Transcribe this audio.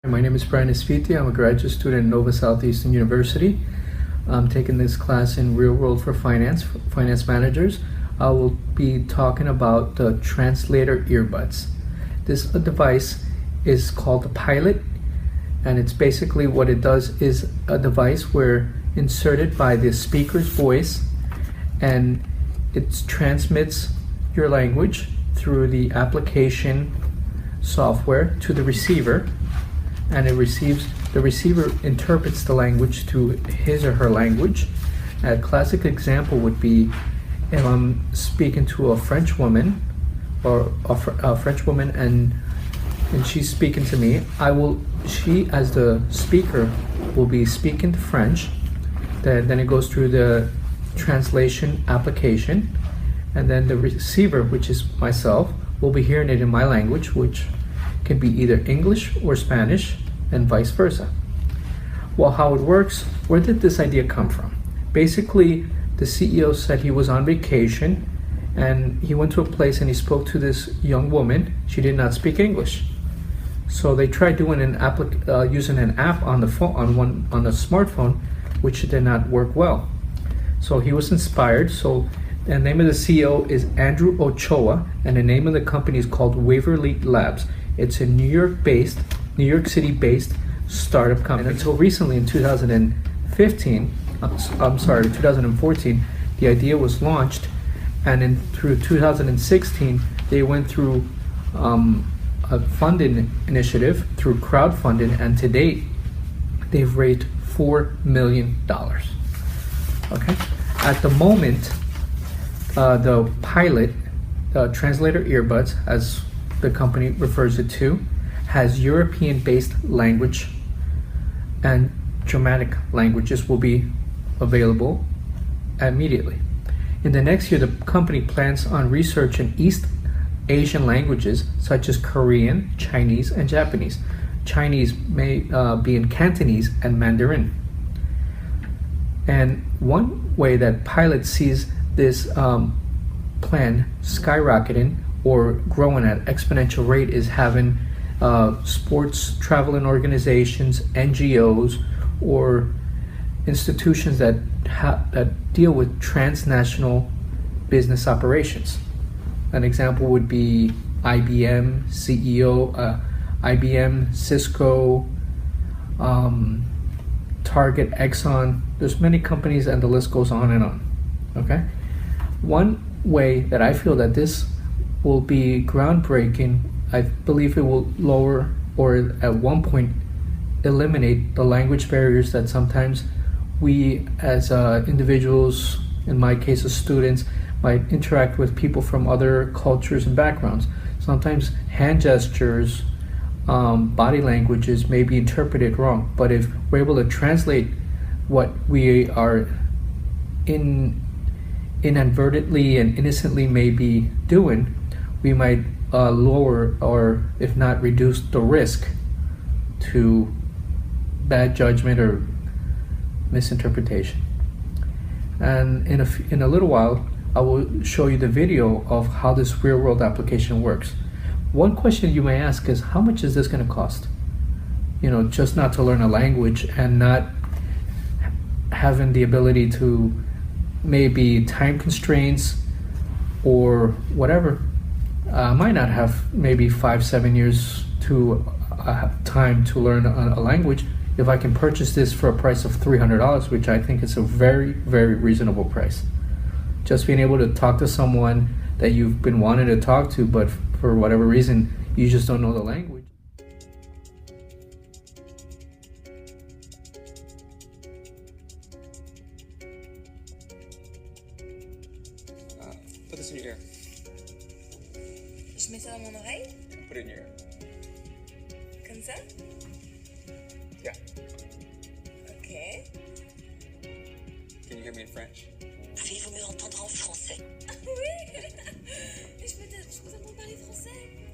My name is Brian Esfiti. I'm a graduate student at Nova Southeastern University. I'm taking this class in Real World for Finance Managers. I will be talking about the Translator Earbuds. This device is called the Pilot, and it's basically what it does is a device where inserted by the speaker's voice, and it transmits your language through the application software to the receiver, and the receiver interprets the language to his or her language. A classic example would be if I'm speaking to a French woman and she's speaking to me, she as the speaker will be speaking to French, then it goes through the translation application, and then the receiver, which is myself, will be hearing it in my language, which can be either English or Spanish, and vice versa. Well, how it works, where did this idea come from? Basically, the CEO said he was on vacation and he went to a place and he spoke to this young woman. She did not speak English. So they tried doing using an app on the phone, on the smartphone, which did not work well. So he was inspired. So the name of the CEO is Andrew Ochoa, and the name of the company is called Waverly Labs. It's a New York City-based startup company. And until recently, in 2014, the idea was launched, and through 2016, they went through a funding initiative through crowdfunding, and to date, they've raised $4 million. Okay, at the moment, the Pilot, Translator Earbuds, as the company refers it to, has European-based language, and Germanic languages will be available immediately. In the next year, the company plans on researching East Asian languages such as Korean, Chinese, and Japanese. Chinese may be in Cantonese and Mandarin. And one way that Pilot sees this plan skyrocketing or growing at exponential rate is having sports traveling organizations, NGOs, or institutions that deal with transnational business operations. An example would be IBM, IBM, Cisco, Target, Exxon. There's many companies and the list goes on and on. Okay? One way that I feel that this will be groundbreaking, I believe it will lower, or at one point eliminate, the language barriers that sometimes we as individuals, in my case as students, might interact with people from other cultures and backgrounds. Sometimes hand gestures, body languages may be interpreted wrong, but if we're able to translate what we are inadvertently and innocently may be doing, we might lower, or if not reduce, the risk to bad judgment or misinterpretation. And in a little while, I will show you the video of how this real world application works. One question you may ask is, how much is this going to cost? You know, just not to learn a language and not having the ability to, maybe time constraints or whatever. I might not have maybe 5-7 years to time to learn a language. If I can purchase this for a price of $300, which I think is a very, very reasonable price. Just being able to talk to someone that you've been wanting to talk to, but for whatever reason, you just don't know the language. Put this in your ear. Je mets ça dans mon oreille, Put it in your ear. comme ça. Yeah. Ok. Can you hear me in French? Pouvez-vous me entendre en français? Oui. Je peux t'entendre parler français.